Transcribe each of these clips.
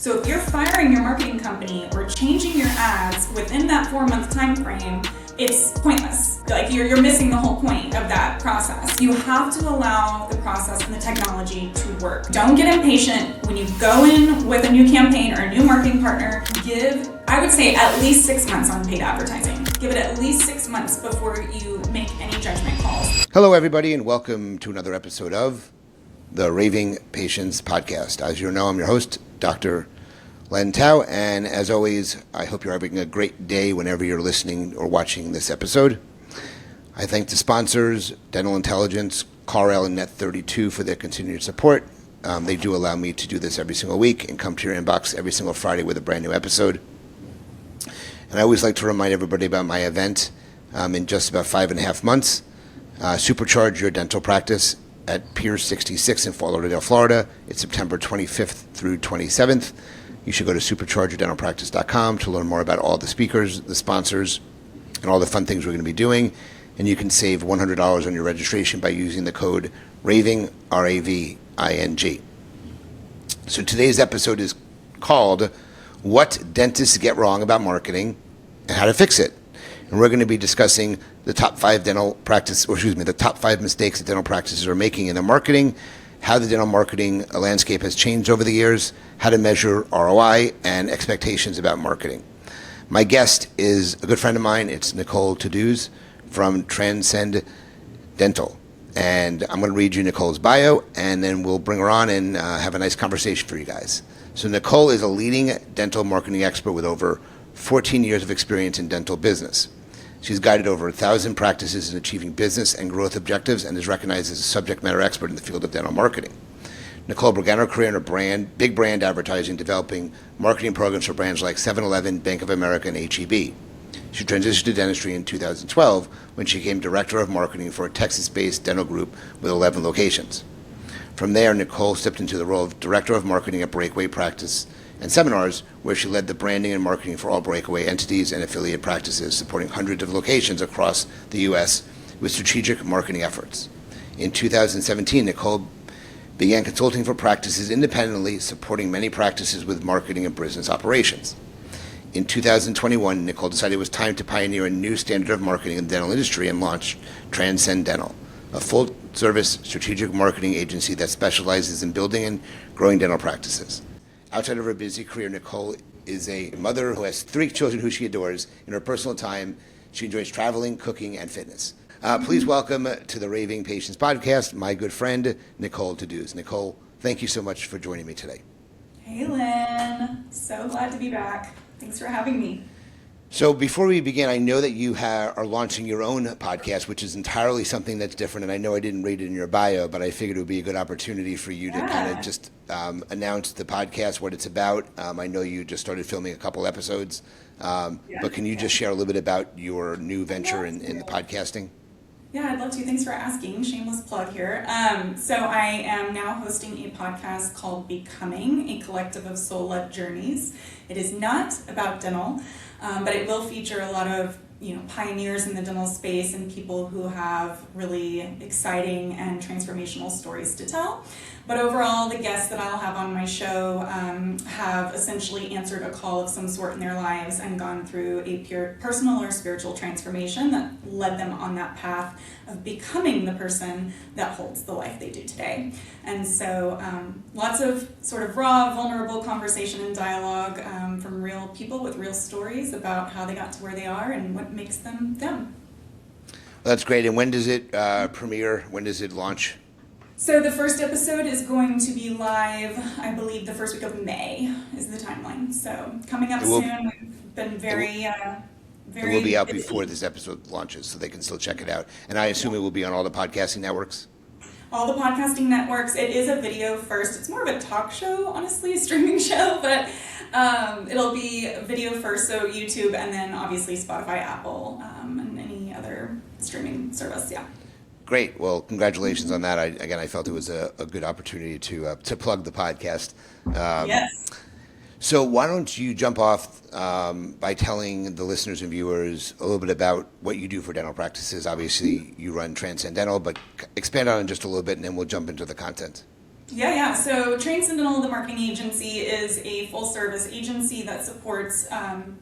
So if you're firing your marketing company or changing your ads within that 4-month time frame, it's pointless. Like you're missing the whole point of that process. You have to allow the process and the technology to work. Don't get impatient when you go in with a new campaign or a new marketing partner. I would say at least 6 months on paid advertising. Give it at least 6 months before you make any judgment calls. Hello, everybody, and welcome to another episode of the Raving Patients Podcast. As you know, I'm your host, Dr. Len Tau, and as always, I hope you're having a great day whenever you're listening or watching this episode. I thank the sponsors, Dental Intelligence, CarL, and Net32 for their continued support. They do allow me to do this every single week and come to your inbox every single Friday with a brand new episode. And I always like to remind everybody about my event in just about 5.5 months. Supercharge your dental practice at Pier 66 in Fort Lauderdale, Florida. It's September 25th through 27th. You should go to superchargeyourdentalpractice.com to learn more about all the speakers, the sponsors, and all the fun things we're going to be doing. And you can save $100 on your registration by using the code RAVING, R-A-V-I-N-G. So today's episode is called What Dentists Get Wrong About Marketing and How to Fix It. And we're going to be discussing the top 5 mistakes that dental practices are making in their marketing, how the dental marketing landscape has changed over the years, how to measure ROI, and expectations about marketing. My guest is a good friend of mine. It's Nicole Toudouze from Transcend Dental. And I'm going to read you Nicole's bio, and then we'll bring her on and have a nice conversation for you guys. So Nicole is a leading dental marketing expert with over 14 years of experience in dental business. She's guided over 1,000 practices in achieving business and growth objectives and is recognized as a subject matter expert in the field of dental marketing. Nicole began her career in big brand advertising, developing marketing programs for brands like 7-Eleven, Bank of America, and H-E-B. She transitioned to dentistry in 2012 when she became director of marketing for a Texas-based dental group with 11 locations. From there, Nicole stepped into the role of director of marketing at Breakaway Practice and Seminars, where she led the branding and marketing for all Breakaway entities and affiliate practices, supporting hundreds of locations across the U.S. with strategic marketing efforts. In 2017, Nicole began consulting for practices independently, supporting many practices with marketing and business operations. In 2021, Nicole decided it was time to pioneer a new standard of marketing in the dental industry and launched Transcend Dental, a full-service strategic marketing agency that specializes in building and growing dental practices. Outside of her busy career, Nicole is a mother who has 3 children who she adores. In her personal time, she enjoys traveling, cooking, and fitness. Please welcome to the Raving Patients Podcast my good friend, Nicole Toudouze. Nicole, thank you so much for joining me today. Hey, Len. So glad to be back. Thanks for having me. So before we begin, I know that you are launching your own podcast, which is entirely something that's different. And I know I didn't read it in your bio, but I figured it would be a good opportunity for you to kind of just announce the podcast, what it's about. I know you just started filming a couple episodes, but can you just share a little bit about your new venture in the podcasting? Yeah, I'd love to. Thanks for asking. Shameless plug here. So I am now hosting a podcast called Becoming, a collective of soul-led journeys. It is not about dental, but it will feature a lot of pioneers in the dental space and people who have really exciting and transformational stories to tell. But overall, the guests that I'll have on my show have essentially answered a call of some sort in their lives and gone through a personal or spiritual transformation that led them on that path of becoming the person that holds the life they do today. And so lots of sort of raw, vulnerable conversation and dialogue from real people with real stories about how they got to where they are and what makes them them. Well, that's great. And when does it premiere? When does it launch? So the first episode is going to be live, I believe, the first week of May is the timeline. So coming up soon. We've been very It will be out before this episode launches, so they can still check it out. And I assume it will be on all the podcasting networks? All the podcasting networks. It is a video first. It's more of a talk show, honestly, a streaming show, but it'll be video first, so YouTube, and then obviously Spotify, Apple, and any other streaming service, yeah. Great. Well, congratulations on that. I felt it was a good opportunity to plug the podcast. Yes. So why don't you jump off by telling the listeners and viewers a little bit about what you do for dental practices. Obviously, you run Transcend Dental, but expand on it just a little bit, and then we'll jump into the content. Yeah. So Transcend, the marketing agency, is a full-service agency that supports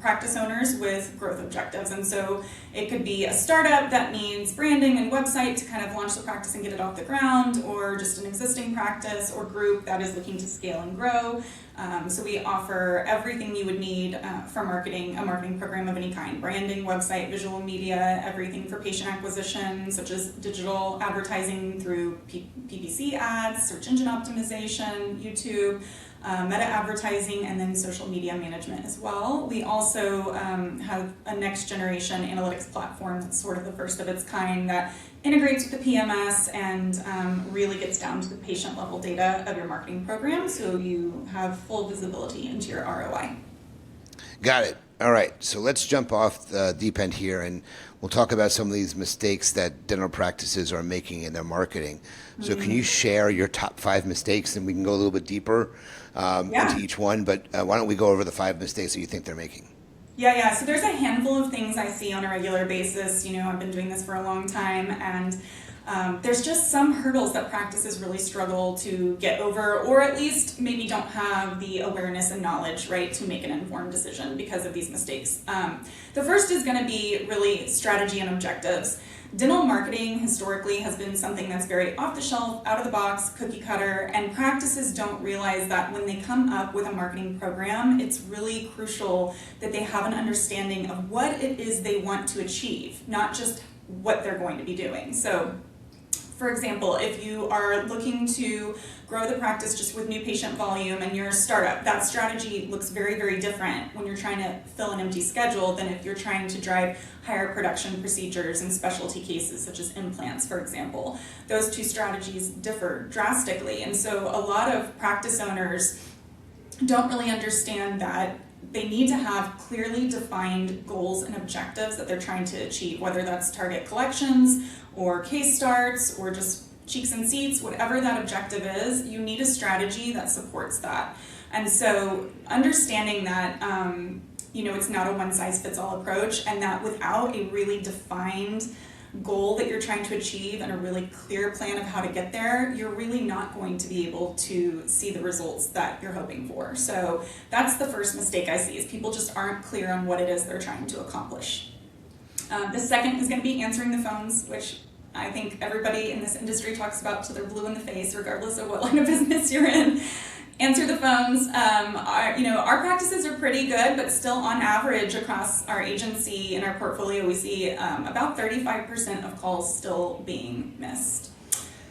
practice owners with growth objectives. And so it could be a startup that needs branding and website to kind of launch the practice and get it off the ground, or just an existing practice or group that is looking to scale and grow. So we offer everything you would need for marketing, a marketing program of any kind: branding, website, visual media, everything for patient acquisition, such as digital advertising through PPC ads, search engine optimization, YouTube, meta advertising, and then social media management as well. We also have a next generation analytics platform that's sort of the first of its kind that integrates with the PMS and really gets down to the patient level data of your marketing program, so you have full visibility into your ROI. Got it. All right, so let's jump off the deep end here, and we'll talk about some of these mistakes that dental practices are making in their marketing. So can you share your top 5 mistakes, and we can go a little bit deeper into each one, but why don't we go over the 5 mistakes that you think they're making? Yeah. So there's a handful of things I see on a regular basis. I've been doing this for a long time, and there's just some hurdles that practices really struggle to get over, or at least maybe don't have the awareness and knowledge, right, to make an informed decision because of these mistakes. The first is going to be really strategy and objectives. Dental marketing historically has been something that's very off the shelf, out of the box, cookie cutter, and practices don't realize that when they come up with a marketing program, it's really crucial that they have an understanding of what it is they want to achieve, not just what they're going to be doing. So, for example, if you are looking to grow the practice just with new patient volume and you're a startup, that strategy looks very, very different when you're trying to fill an empty schedule than if you're trying to drive higher production procedures and specialty cases such as implants, for example. Those two strategies differ drastically. And so a lot of practice owners don't really understand that they need to have clearly defined goals and objectives that they're trying to achieve, whether that's target collections or case starts or just cheeks and seats, whatever that objective is, you need a strategy that supports that. And so understanding that, it's not a one-size-fits-all approach, and that without a really defined goal that you're trying to achieve and a really clear plan of how to get there, you're really not going to be able to see the results that you're hoping for. So that's the first mistake I see, is people just aren't clear on what it is they're trying to accomplish. The second is going to be answering the phones, which I think everybody in this industry talks about till they're blue in the face, regardless of what line of business you're in. Answer the phones. Our practices are pretty good, but still on average across our agency and our portfolio, we see about 35% of calls still being missed.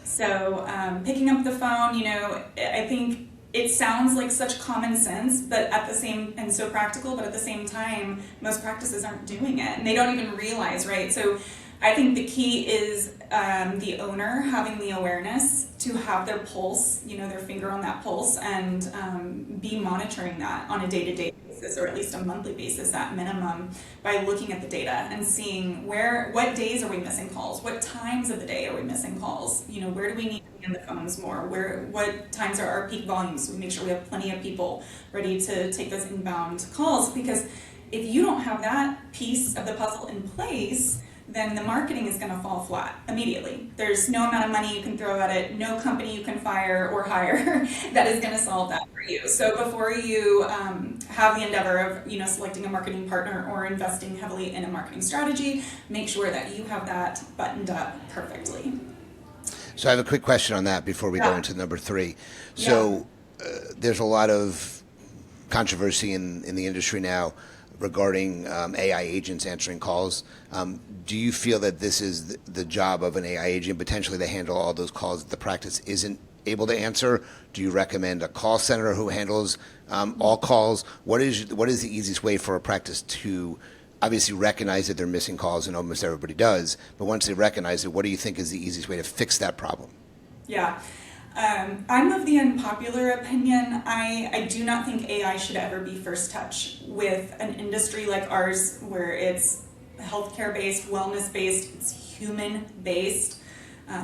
So picking up the phone, I think it sounds like such common sense, but and so practical, but at the same time, most practices aren't doing it, and they don't even realize, right? So I think the key is the owner having the awareness to have their pulse, their finger on that pulse, and be monitoring that on a day-to-day basis, or at least a monthly basis at minimum, by looking at the data and seeing what days are we missing calls, what times of the day are we missing calls, where do we need to be on the phones more, what times are our peak volumes, so we make sure we have plenty of people ready to take those inbound calls. Because if you don't have that piece of the puzzle in place, then the marketing is going to fall flat immediately. There's no amount of money you can throw at it, no company you can fire or hire that is going to solve that for you. So before you have the endeavor of selecting a marketing partner or investing heavily in a marketing strategy, make sure that you have that buttoned up perfectly. So I have a quick question on that before we go into number 3. So there's a lot of controversy in the industry now regarding AI agents answering calls. Do you feel that this is the job of an AI agent, potentially to handle all those calls that the practice isn't able to answer? Do you recommend a call center who handles all calls? What is the easiest way for a practice to obviously recognize that they're missing calls, and almost everybody does, but once they recognize it, what do you think is the easiest way to fix that problem? Yeah. I'm of the unpopular opinion. I do not think AI should ever be first touch with an industry like ours, where it's healthcare-based, wellness-based, it's human-based.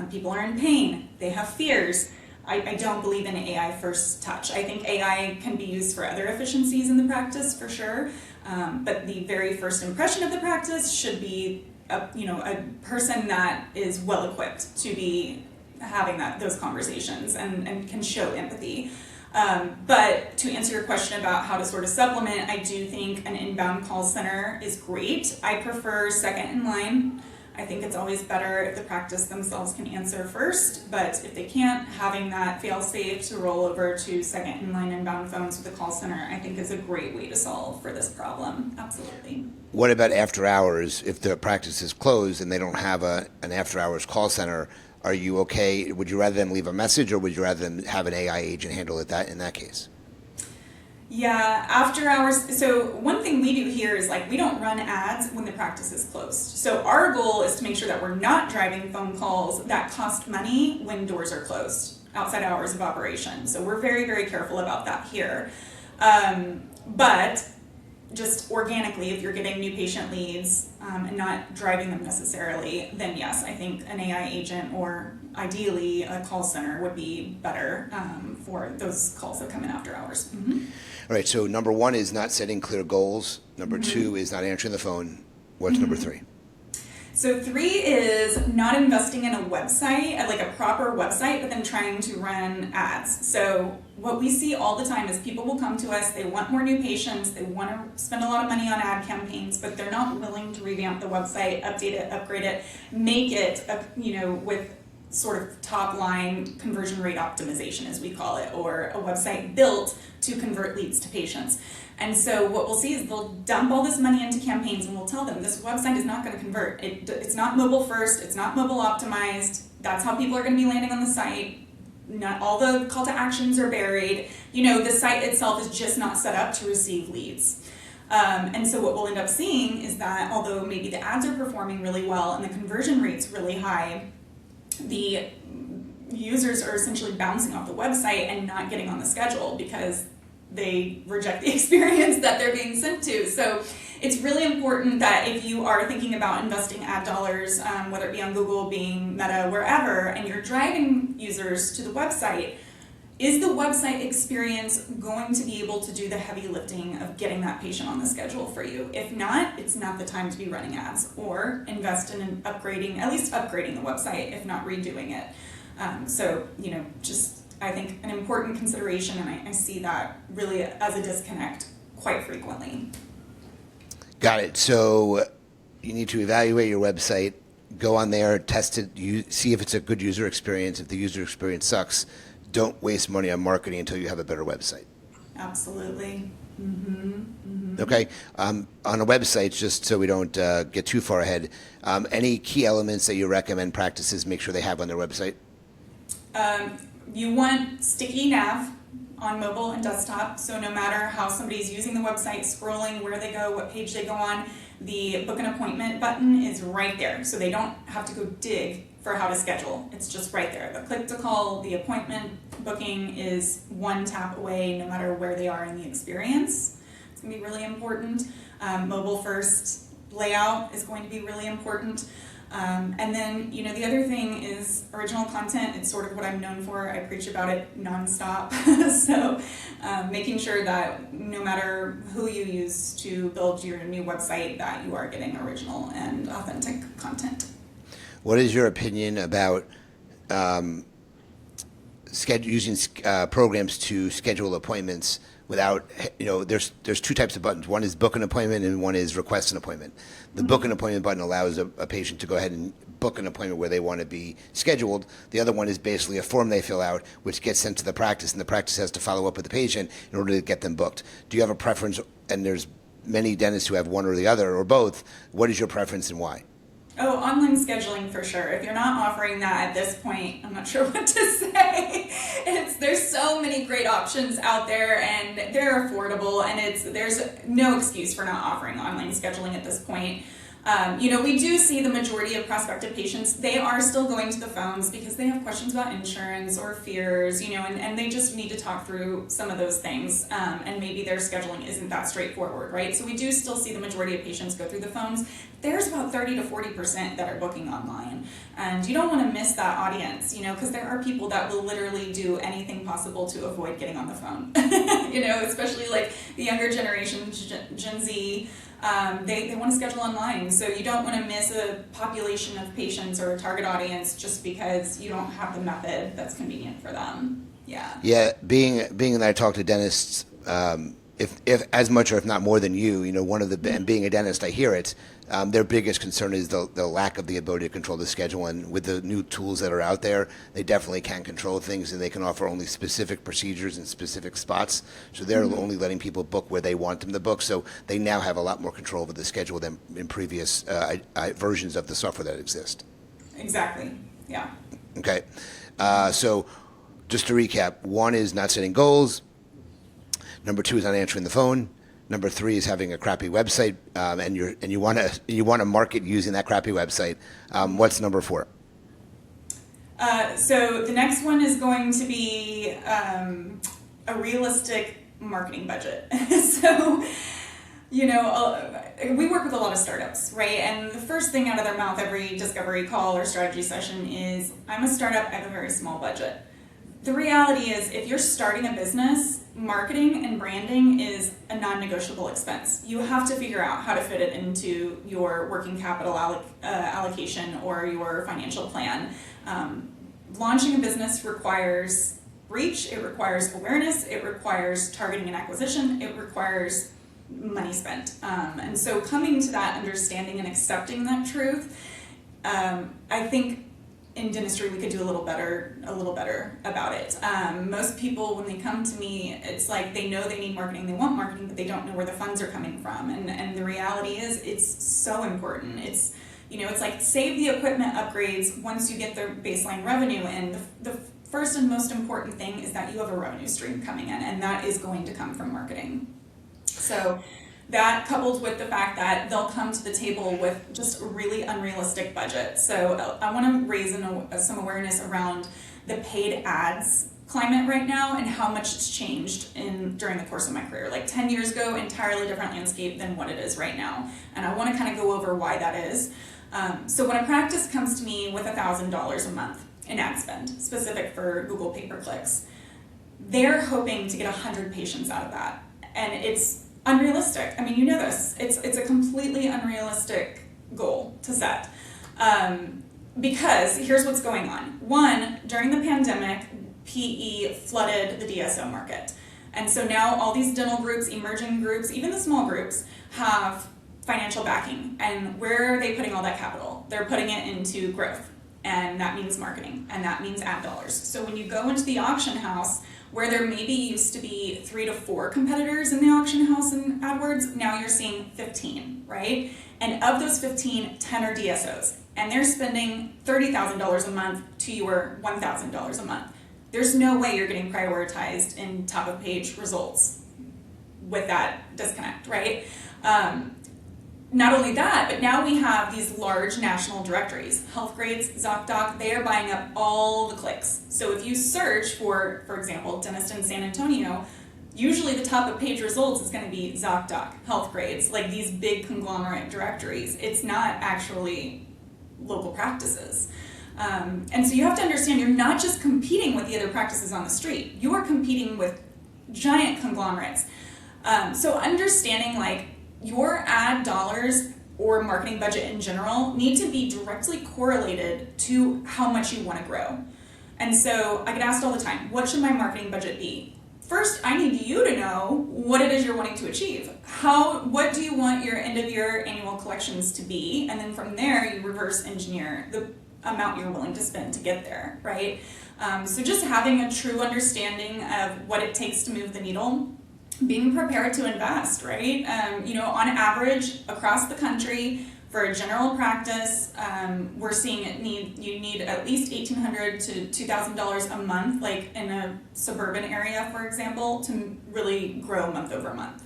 People are in pain. They have fears. I don't believe in AI first touch. I think AI can be used for other efficiencies in the practice, for sure. But the very first impression of the practice should be a person that is well-equipped to be having those conversations and can show empathy. But to answer your question about how to sort of supplement, I do think an inbound call center is great. I prefer second in line. I think it's always better if the practice themselves can answer first, but if they can't, having that fail-safe to roll over to second in line inbound phones with the call center, I think is a great way to solve for this problem. Absolutely. What about after hours? If the practice is closed and they don't have an after hours call center, are you okay? Would you rather them leave a message, or would you rather them have an AI agent handle it in that case? Yeah, after hours. So one thing we do here is we don't run ads when the practice is closed. So our goal is to make sure that we're not driving phone calls that cost money when doors are closed, outside hours of operation. So we're very, very careful about that here. But just organically, if you're getting new patient leads and not driving them necessarily, then yes, I think an AI agent or ideally a call center would be better for those calls that come in after hours. Mm-hmm. All right, so number one is not setting clear goals. Number two is not answering the phone. What's number three? So 3 is not investing in a website, like a proper website, but then trying to run ads. So what we see all the time is people will come to us, they want more new patients, they want to spend a lot of money on ad campaigns, but they're not willing to revamp the website, update it, upgrade it, make it, with sort of top line conversion rate optimization, as we call it, or a website built to convert leads to patients. And so what we'll see is they'll dump all this money into campaigns, and we'll tell them this website is not going to convert. It's not mobile first, it's not mobile optimized. That's how people are going to be landing on the site. Not all the call to actions are buried. The site itself is just not set up to receive leads. And so what we'll end up seeing is that although maybe the ads are performing really well and the conversion rate's really high, the users are essentially bouncing off the website and not getting on the schedule because they reject the experience that they're being sent to. So it's really important that if you are thinking about investing ad dollars, whether it be on Google, Bing, Meta, wherever, and you're driving users to the website, is the website experience going to be able to do the heavy lifting of getting that patient on the schedule for you? If not, it's not the time to be running ads, or invest in at least upgrading the website, if not redoing it. I think an important consideration, and I see that really as a disconnect quite frequently. Got it. So you need to evaluate your website, go on there, test it, see if it's a good user experience. If the user experience sucks, don't waste money on marketing until you have a better website. Absolutely. Mm-hmm. Mm-hmm. Okay. On a website, just so we don't get too far ahead, any key elements that you recommend practices make sure they have on their website? You want sticky nav on mobile and desktop, so no matter how somebody's using the website, scrolling, where they go, what page they go on, the book an appointment button is right there, so they don't have to go dig for how to schedule. It's just right there. The click to call, the appointment booking is one tap away no matter where they are in the experience. It's going to be really important. Mobile first layout is going to be really important. And then, the other thing is original content. It's sort of what I'm known for. I preach about it nonstop. So making sure that no matter who you use to build your new website, that you are getting original and authentic content. What is your opinion about using programs to schedule appointments without, there's two types of buttons. One is book an appointment and one is request an appointment. The book an appointment button allows a patient to go ahead and book an appointment where they want to be scheduled. The other one is basically a form they fill out, which gets sent to the practice, and the practice has to follow up with the patient in order to get them booked. Do you have a preference? And there's many dentists who have one or the other or both. What is your preference and why? Oh, online scheduling for sure. If you're not offering that at this point, I'm not sure what to say. There's so many great options out there, and they're affordable, and there's no excuse for not offering online scheduling at this point. We do see the majority of prospective patients, they are still going to the phones because they have questions about insurance or fears, and they just need to talk through some of those things, and maybe their scheduling isn't that straightforward, right? So we do still see the majority of patients go through the phones. There's about 30 to 40% that are booking online, and you don't want to miss that audience, because there are people that will literally do anything possible to avoid getting on the phone, especially like the younger generation, Gen Z. They want to schedule online. So you don't want to miss a population of patients or a target audience just because you don't have the method that's convenient for them. Yeah. Yeah, being that I talk to dentists, if as much or if not more than you, one of the and being a dentist, I hear it. Their biggest concern is the lack of the ability to control the schedule. And with the new tools that are out there, they definitely can control things, and they can offer only specific procedures in specific spots. So they're only letting people book where they want them to book. So they now have a lot more control over the schedule than in previous versions of the software that exist. Exactly. Yeah. Okay. So just to recap, 1 is not setting goals. Number 2 is not answering the phone. Number 3 is having a crappy website, and you want to market using that crappy website. What's number 4? So the next one is going to be a realistic marketing budget. So, we work with a lot of startups, right? And the first thing out of their mouth every discovery call or strategy session is, I'm a startup, I have a very small budget. The reality is, if you're starting a business, marketing and branding is a non-negotiable expense. You have to figure out how to fit it into your working capital allocation or your financial plan. Launching a business requires reach, it requires awareness, it requires targeting and acquisition, it requires money spent. And so coming to that understanding and accepting that truth, I think in dentistry we could do a little better about it. Most people, when they come to me, it's like they know they need marketing, they want marketing, but they don't know where the funds are coming from. And the reality is, it's so important. It's like save the equipment upgrades once you get their baseline revenue in. The first and most important thing is that you have a revenue stream coming in, and that is going to come from marketing. So that, coupled with the fact that they'll come to the table with just a really unrealistic budget. So I want to raise some awareness around the paid ads climate right now and how much it's changed during the course of my career. Like 10 years ago, entirely different landscape than what it is right now. And I want to kind of go over why that is. So when a practice comes to me with $1,000 a month in ad spend, specific for Google pay-per-clicks, they're hoping to get 100 patients out of that. And it's unrealistic. I mean, you know this. It's a completely unrealistic goal to set. Because here's what's going on. 1, during the pandemic, PE flooded the DSO market. And so now all these dental groups, emerging groups, even the small groups, have financial backing. And where are they putting all that capital? They're putting it into growth. And that means marketing. And that means ad dollars. So when you go into the auction house, where there maybe used to be 3 to 4 competitors in the auction house in AdWords, now you're seeing 15, right? And of those 15, 10 are DSOs. And they're spending $30,000 a month to your $1,000 a month. There's no way you're getting prioritized in top of page results with that disconnect, right? Not only that, but now we have these large national directories. Healthgrades, ZocDoc, they are buying up all the clicks. So if you search for example, dentist in San Antonio, usually the top of page results is going to be ZocDoc, Healthgrades, like these big conglomerate directories. It's not actually local practices. And so you have to understand, you're not just competing with the other practices on the street. You are competing with giant conglomerates. So understanding like your ad dollars or marketing budget in general need to be directly correlated to how much you want to grow. And so I get asked all the time, what should my marketing budget be? First, I need you to know what it is you're wanting to achieve. What do you want your end of year annual collections to be? And then from there, you reverse engineer the amount you're willing to spend to get there, right? So just having a true understanding of what it takes to move the needle, being prepared to invest, right? On average across the country for a general practice, we're seeing you need at least $1,800 to $2,000 a month, like in a suburban area, for example, to really grow month over month.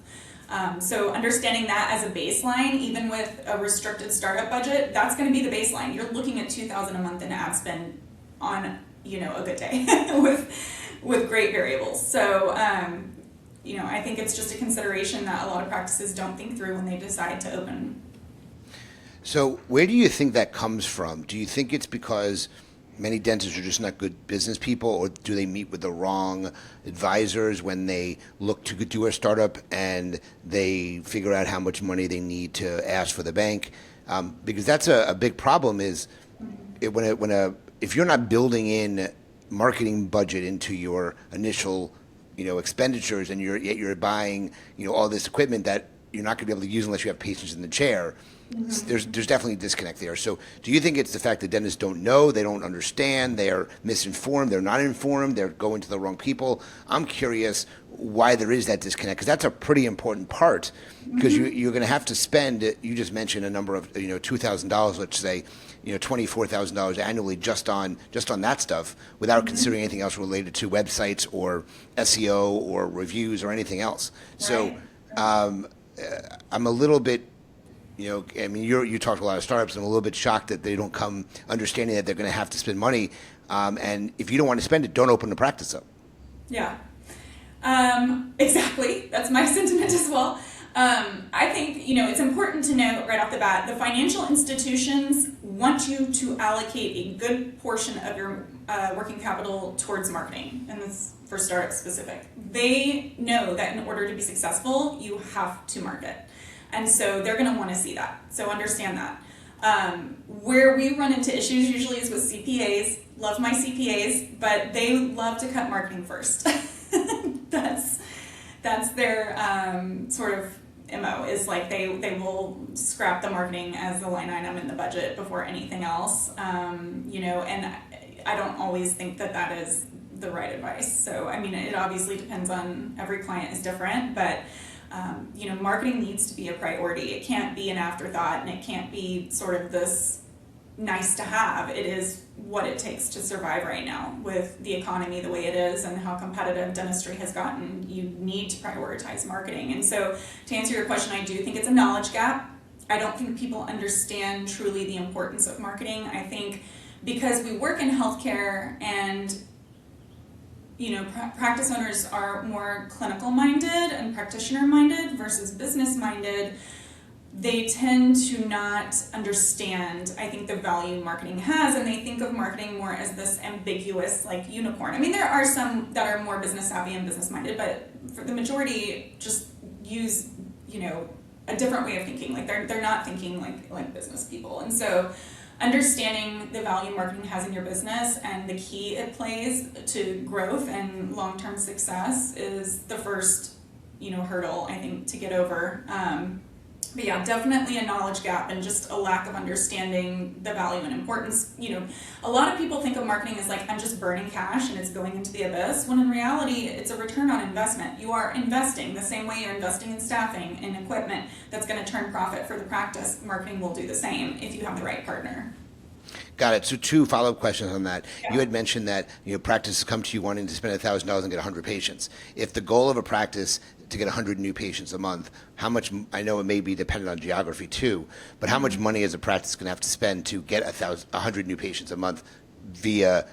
So understanding that as a baseline, even with a restricted startup budget, that's going to be the baseline. You're looking at $2,000 a month in ad spend on a good day with great variables. So I think it's just a consideration that a lot of practices don't think through when they decide to open. So where do you think that comes from? Do you think it's because many dentists are just not good business people, or do they meet with the wrong advisors when they look to do a startup and they figure out how much money they need to ask for the bank? Because that's a big problem is if you're not building in marketing budget into your initial expenditures, and you're buying all this equipment that you're not going to be able to use unless you have patients in the chair. Mm-hmm. There's definitely a disconnect there. So do you think it's the fact that dentists don't know, they don't understand, they're misinformed, they're not informed, they're going to the wrong people? I'm curious why there is that disconnect, because that's a pretty important part, because you're going to have to spend, you just mentioned a number of $2,000, let's say, $24,000 annually just on that stuff, without considering anything else related to websites or SEO or reviews or anything else. Right. So I'm a little bit, you talked to a lot of startups. I'm a little bit shocked that they don't come understanding that they're going to have to spend money. And if you don't want to spend it, don't open the practice up. Yeah, exactly. That's my sentiment as well. I think, it's important to note right off the bat, the financial institutions want you to allocate a good portion of your working capital towards marketing, and this for startups specific. They know that in order to be successful, you have to market. And so they're going to want to see that. So understand that. Where we run into issues usually is with CPAs. Love my CPAs, but they love to cut marketing first. That's their sort of MO, is like they will scrap the marketing as the line item in the budget before anything else. And I don't always think that is the right advice. So, it obviously depends on, every client is different, but marketing needs to be a priority. It can't be an afterthought, and it can't be sort of this nice to have. It is what it takes to survive right now with the economy the way it is and how competitive dentistry has gotten. You need to prioritize marketing. And so to answer your question, I do think it's a knowledge gap. I don't think people understand truly the importance of marketing. I think because we work in healthcare and practice owners are more clinical minded and practitioner minded versus business minded, they tend to not understand, I think, the value marketing has, and they think of marketing more as this ambiguous, like, unicorn. There are some that are more business savvy and business minded, but for the majority, just use, a different way of thinking. Like, they're not thinking like business people. And so understanding the value marketing has in your business and the key it plays to growth and long-term success is the first, hurdle, I think, to get over. But yeah, definitely a knowledge gap and just a lack of understanding the value and importance. A lot of people think of marketing as like, I'm just burning cash and it's going into the abyss, when in reality, it's a return on investment. You are investing the same way you're investing in staffing and equipment that's going to turn profit for the practice. Marketing will do the same if you have the right partner. Got it. So 2 follow-up questions on that. Yeah. You had mentioned that practices come to you wanting to spend $1,000 and get 100 patients. If the goal of a practice to get 100 new patients a month, how much, I know it may be dependent on geography too, but how much money is a practice going to have to spend to get 100 new patients a month via,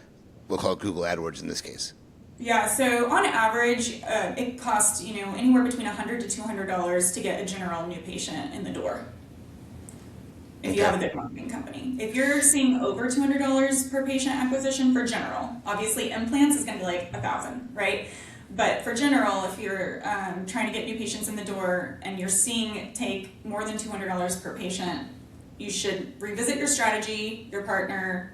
we'll call it Google AdWords in this case? Yeah, so on average, it costs anywhere between $100 to $200 to get a general new patient in the door. If you have a good marketing company. If you're seeing over $200 per patient acquisition for general, obviously implants is going to be like $1,000, right? But for general, if you're trying to get new patients in the door and you're seeing it take more than $200 per patient, you should revisit your strategy, your partner,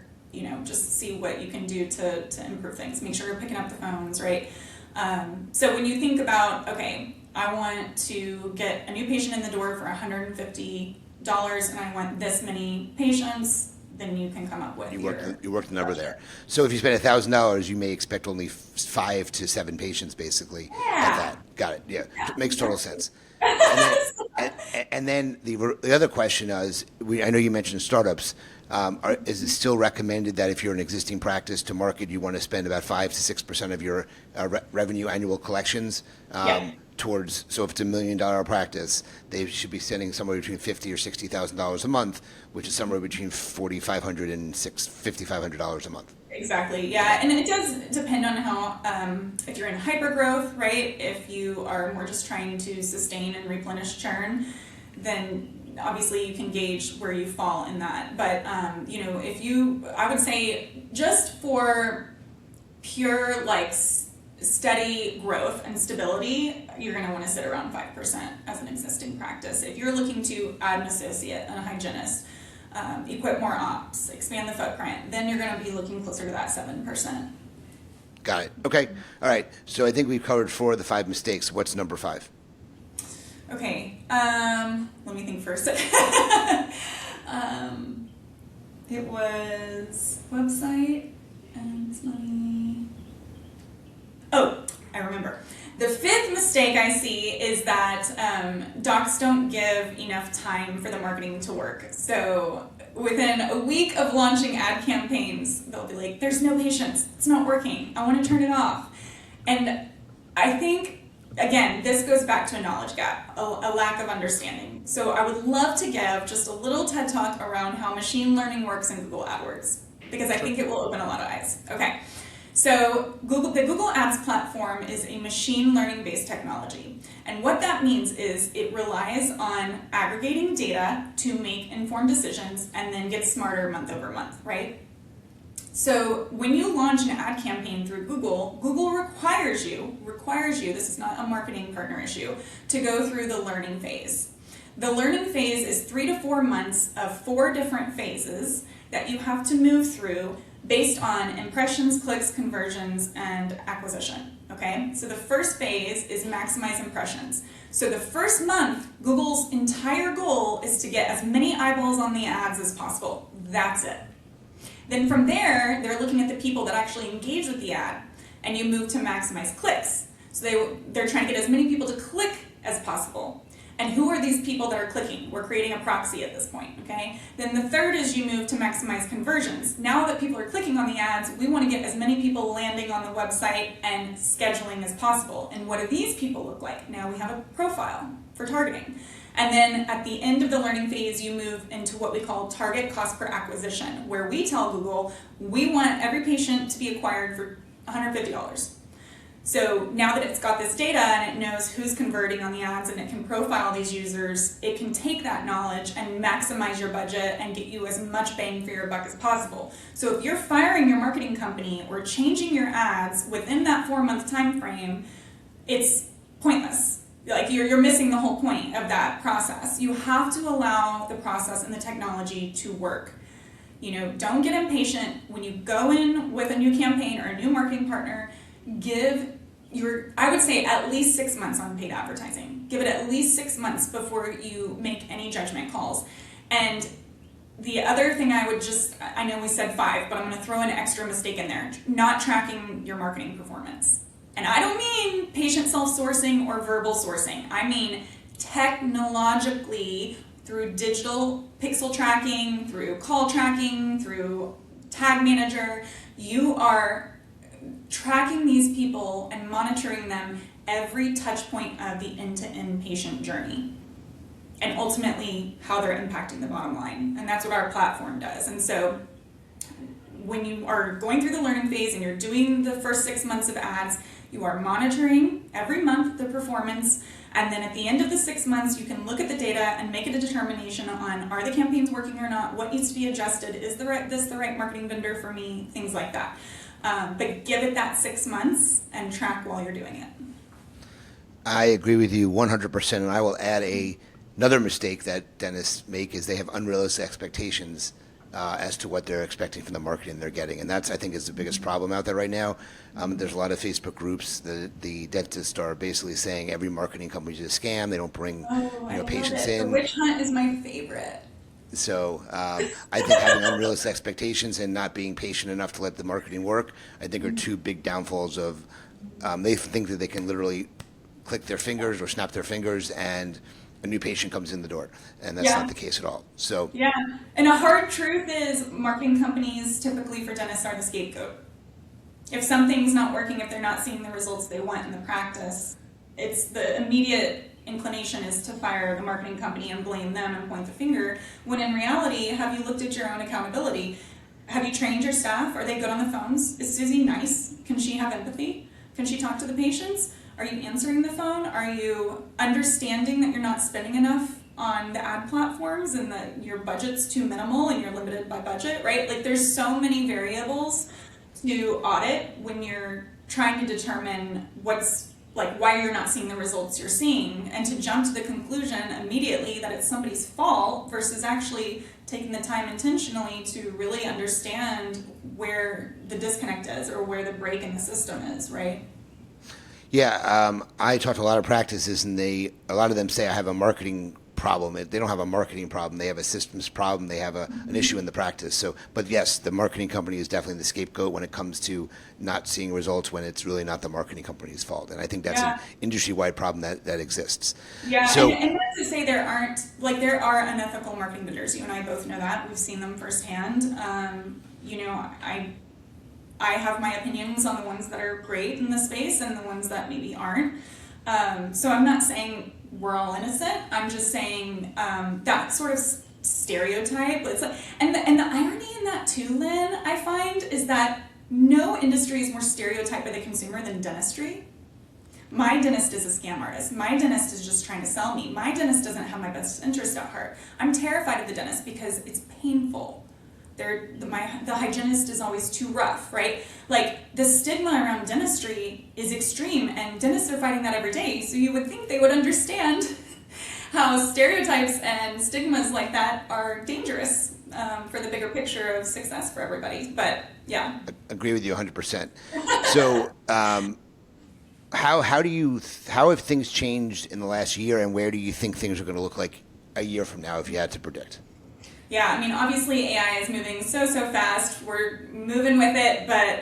just see what you can do to improve things. Make sure you're picking up the phones, right? So when you think about, okay, I want to get a new patient in the door for $150 and I want this many patients, then you can come up with you work the number there. So if you spend $1,000, you may expect only 5 to 7 patients, basically. At that. Got it. Yeah. Makes total sense. And then the other question is, I know you mentioned startups. Is it still recommended that if you're an existing practice to market, you want to spend about 5 to 6% of your revenue annual collections towards? So if it's $1 million practice, they should be spending somewhere between $50,000 or $60,000 a month, which is somewhere between $4,500 and $5,500 a month. Exactly. Yeah, and it does depend on how, if you're in hypergrowth, right? If you are more just trying to sustain and replenish churn, then obviously you can gauge where you fall in that. But, I would say just for pure like steady growth and stability, you're going to want to sit around 5% as an existing practice. If you're looking to add an associate and a hygienist, equip more ops, expand the footprint, then you're going to be looking closer to that 7%. Got it. Okay. All right. So I think we've covered 4 of the 5 mistakes. What's number 5? Okay. Let me think first. It was website and money. Oh, I remember. The 5th mistake I see is that docs don't give enough time for the marketing to work. So within a week of launching ad campaigns, they'll be like, there's no patients, it's not working, I want to turn it off. And I think, again, this goes back to a knowledge gap, a lack of understanding. So I would love to give just a little TED Talk around how machine learning works in Google AdWords, because I think it will open a lot of eyes. Okay. So the Google Ads platform is a machine learning based technology. And what that means is it relies on aggregating data to make informed decisions and then get smarter month over month, right? So when you launch an ad campaign through Google, Google requires you, this is not a marketing partner issue, to go through the learning phase. The learning phase is 3 to 4 months of 4 different phases that you have to move through based on impressions, clicks, conversions, and acquisition, okay? So the first phase is maximize impressions. So the first month, Google's entire goal is to get as many eyeballs on the ads as possible. That's it. Then from there, they're looking at the people that actually engage with the ad, and you move to maximize clicks. So they're trying to get as many people to click as possible. And who are these people that are clicking? We're creating a proxy at this point, okay? Then the third is you move to maximize conversions. Now that people are clicking on the ads, we want to get as many people landing on the website and scheduling as possible. And what do these people look like? Now we have a profile for targeting. And then at the end of the learning phase, you move into what we call target cost per acquisition, where we tell Google, we want every patient to be acquired for $150. So now that it's got this data and it knows who's converting on the ads and it can profile these users, it can take that knowledge and maximize your budget and get you as much bang for your buck as possible. So if you're firing your marketing company or changing your ads within that 4-month time frame, it's pointless. Like you're missing the whole point of that process. You have to allow the process and the technology to work. Don't get impatient when you go in with a new campaign or a new marketing partner. I would say at least 6 months on paid advertising. Give it at least 6 months before you make any judgment calls. And the other thing I know we said 5, but I'm going to throw an extra mistake in there. Not tracking your marketing performance. And I don't mean patient self-sourcing or verbal sourcing. I mean technologically through digital pixel tracking, through call tracking, through tag manager. You are tracking these people and monitoring them every touch point of the end-to-end patient journey and ultimately how they're impacting the bottom line. And that's what our platform does. And so when you are going through the learning phase and you're doing the first 6 months of ads, you are monitoring every month the performance, and then at the end of the 6 months you can look at the data and make a determination on are the campaigns working or not, what needs to be adjusted, is this the right marketing vendor for me, things like that. But give it that 6 months and track while you're doing it. I agree with you 100%, and I will add another mistake that dentists make is they have unrealistic expectations as to what they're expecting from the marketing they're getting, and that's, I think, is the biggest problem out there right now. There's a lot of Facebook groups. The dentists are basically saying every marketing company is a scam. They don't bring patients in. The witch hunt is my favorite. So I think having unrealistic expectations and not being patient enough to let the marketing work, I think are two big downfalls of they think that they can literally click their fingers or snap their fingers and a new patient comes in the door, and that's not the case at all. So yeah, and a hard truth is marketing companies typically for dentists are the scapegoat. If something's not working, if they're not seeing the results they want in the practice, it's the immediate inclination is to fire the marketing company and blame them and point the finger, when in reality, have you looked at your own accountability? Have you trained your staff? Are they good on the phones? Is Susie nice? Can she have empathy? Can she talk to the patients? Are you answering the phone? Are you understanding that you're not spending enough on the ad platforms and that your budget's too minimal and you're limited by budget, right? Like there's so many variables to audit when you're trying to determine what's like why you're not seeing the results you're seeing, and to jump to the conclusion immediately that it's somebody's fault versus actually taking the time intentionally to really understand where the disconnect is or where the break in the system is, right? Yeah, I talk to a lot of practices, and a lot of them say I have a marketing problem. They don't have a marketing problem; they have a systems problem. They have an issue in the practice. So, but yes, the marketing company is definitely the scapegoat when it comes to not seeing results when it's really not the marketing company's fault. And I think that's an industry-wide problem that exists. Yeah, so, and not to say there are unethical marketing vendors. You and I both know that. We've seen them firsthand. I have my opinions on the ones that are great in the space and the ones that maybe aren't. So I'm not saying we're all innocent. I'm just saying that sort of stereotype. It's like, and the irony in that too, Lynn, I find, is that no industry is more stereotyped by the consumer than dentistry. My dentist is a scam artist. My dentist is just trying to sell me. My dentist doesn't have my best interest at heart. I'm terrified of the dentist because it's painful. The hygienist is always too rough, right? Like the stigma around dentistry is extreme, and dentists are fighting that every day. So you would think they would understand how stereotypes and stigmas like that are dangerous for the bigger picture of success for everybody. But yeah, I agree with you 100%. So how have things changed in the last year, and where do you think things are going to look like a year from now if you had to predict? Yeah, I mean, obviously AI is moving so fast. We're moving with it, but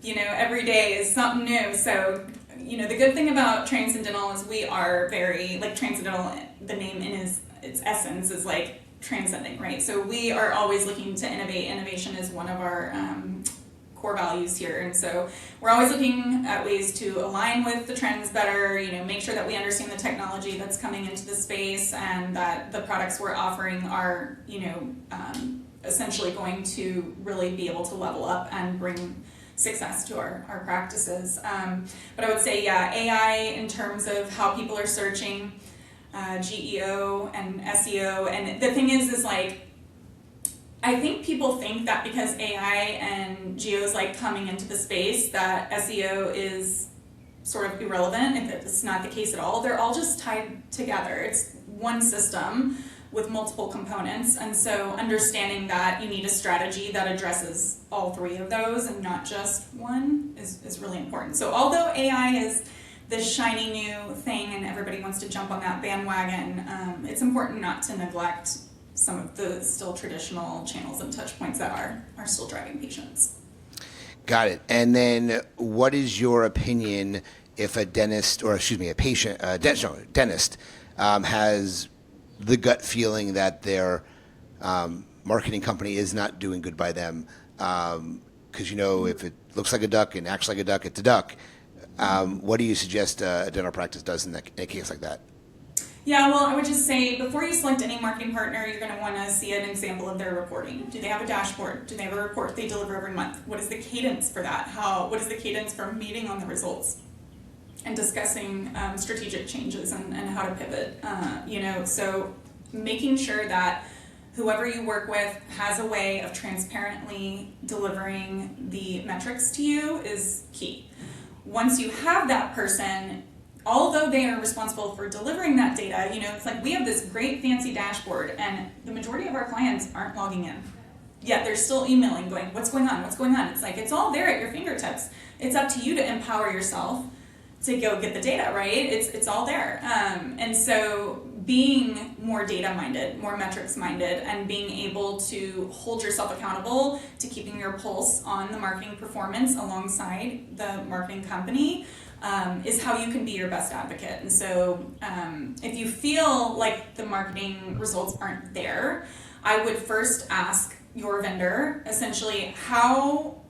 every day is something new. So, the good thing about Transcendental is we are very, like Transcendental, the name in its essence is like transcending, right? So we are always looking to innovate. Innovation is one of our core values here, and so we're always looking at ways to align with the trends better, make sure that we understand the technology that's coming into the space and that the products we're offering are essentially going to really be able to level up and bring success to our practices. But I would say, AI in terms of how people are searching, GEO and SEO, and the thing is like, I think people think that because AI and geo is like coming into the space that SEO is sort of irrelevant, and it's not the case at all. They're all just tied together. It's one system with multiple components, and so understanding that you need a strategy that addresses all three of those and not just one is really important. So although AI is this shiny new thing and everybody wants to jump on that bandwagon, it's important not to neglect some of the still traditional channels and touch points that are still driving patients. Got it. And then what is your opinion if a dentist, or excuse me, a patient, dentist has the gut feeling that their marketing company is not doing good by them? Because, if it looks like a duck and acts like a duck, it's a duck. What do you suggest a dental practice does in a case like that? Yeah, well, I would just say before you select any marketing partner, you're going to want to see an example of their reporting. Do they have a dashboard? Do they have a report they deliver every month? What is the cadence for that? What is the cadence for meeting on the results and discussing strategic changes and how to pivot? So making sure that whoever you work with has a way of transparently delivering the metrics to you is key. Once you have that person, although they are responsible for delivering that data, it's like we have this great fancy dashboard and the majority of our clients aren't logging in. Yet they're still emailing going, what's going on? What's going on? It's like, it's all there at your fingertips. It's up to you to empower yourself to go get the data, right? It's all there. And so being more data minded, more metrics minded, and being able to hold yourself accountable to keeping your pulse on the marketing performance alongside the marketing company is how you can be your best advocate. And so if you feel like the marketing results aren't there, I would first ask your vendor, essentially, how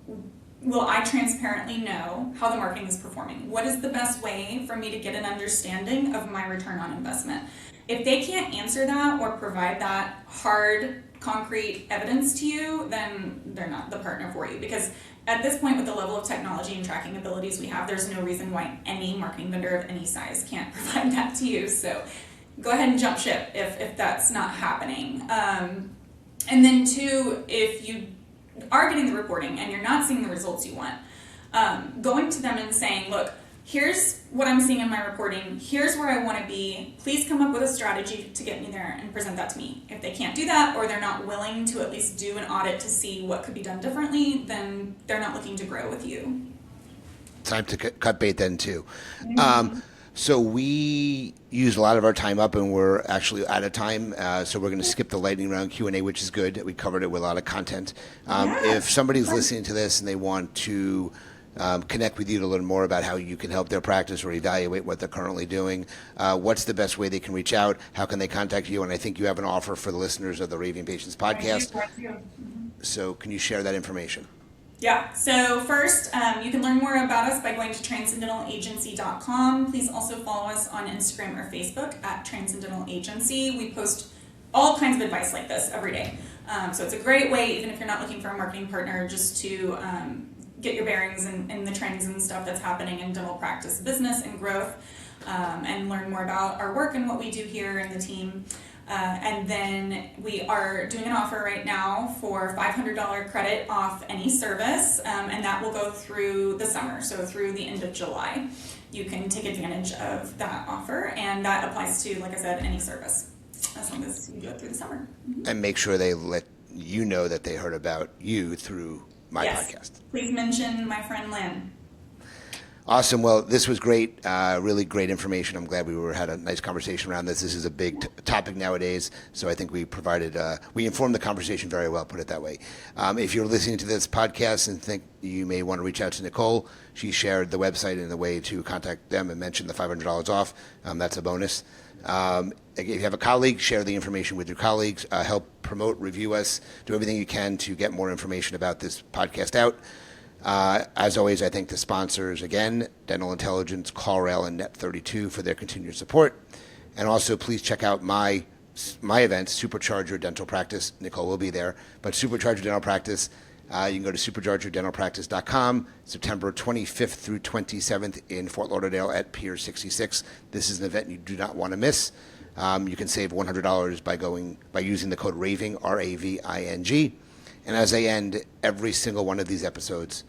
will I transparently know how the marketing is performing? What is the best way for me to get an understanding of my return on investment? If they can't answer that or provide that hard, concrete evidence to you, then they're not the partner for you. Because at this point, with the level of technology and tracking abilities we have, there's no reason why any marketing vendor of any size can't provide that to you. So go ahead and jump ship if that's not happening. And then two, if you are getting the reporting and you're not seeing the results you want, going to them and saying, look, here's what I'm seeing in my reporting, here's where I want to be, please come up with a strategy to get me there and present that to me. If they can't do that, or they're not willing to at least do an audit to see what could be done differently, then they're not looking to grow with you. Time to cut bait then too. So we used a lot of our time up, and we're actually out of time. So we're going to skip the lightning round Q&A, which is good. We covered it with a lot of content. If somebody's listening to this and they want to connect with you to learn more about how you can help their practice or evaluate what they're currently doing, what's the best way they can reach out? How can they contact you? And I think you have an offer for the listeners of the Raving Patients Podcast. So can you share that information? Yeah, so first, you can learn more about us by going to transcendentalagency.com. Please also follow us on Instagram or Facebook at Transcendental Agency. We post all kinds of advice like this every day. So it's a great way, even if you're not looking for a marketing partner, just to get your bearings and the trends and stuff that's happening in dental practice business and growth, and learn more about our work and what we do here in the team. And then we are doing an offer right now for $500 credit off any service, and that will go through the summer, so through the end of July. You can take advantage of that offer, and that applies to, like I said, any service, as long as you do it through the summer. And make sure they let you know that they heard about you through my podcast. Please mention my friend Len. Awesome. Well, this was great. Really great information. I'm glad we had a nice conversation around this. This is a big topic nowadays, so I think we informed the conversation very well, put it that way. If you're listening to this podcast and think you may want to reach out to Nicole, she shared the website and the way to contact them and mention the $500 off. That's a bonus. If you have a colleague, share the information with your colleagues. Help promote, review us, do everything you can to get more information about this podcast out. As always, I thank the sponsors again, Dental Intelligence, CallRail, and Net32 for their continued support. And also, please check out my event, Supercharge Your Dental Practice. Nicole will be there. But Supercharge Your Dental Practice, you can go to superchargeyourdentalpractice.com, September 25th through 27th in Fort Lauderdale at Pier 66. This is an event you do not want to miss. You can save $100 by using the code RAVING, RAVING. And as I end every single one of these episodes,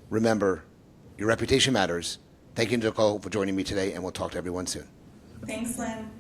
remember, your reputation matters. Thank you, Nicole, for joining me today, and we'll talk to everyone soon. Thanks, Len.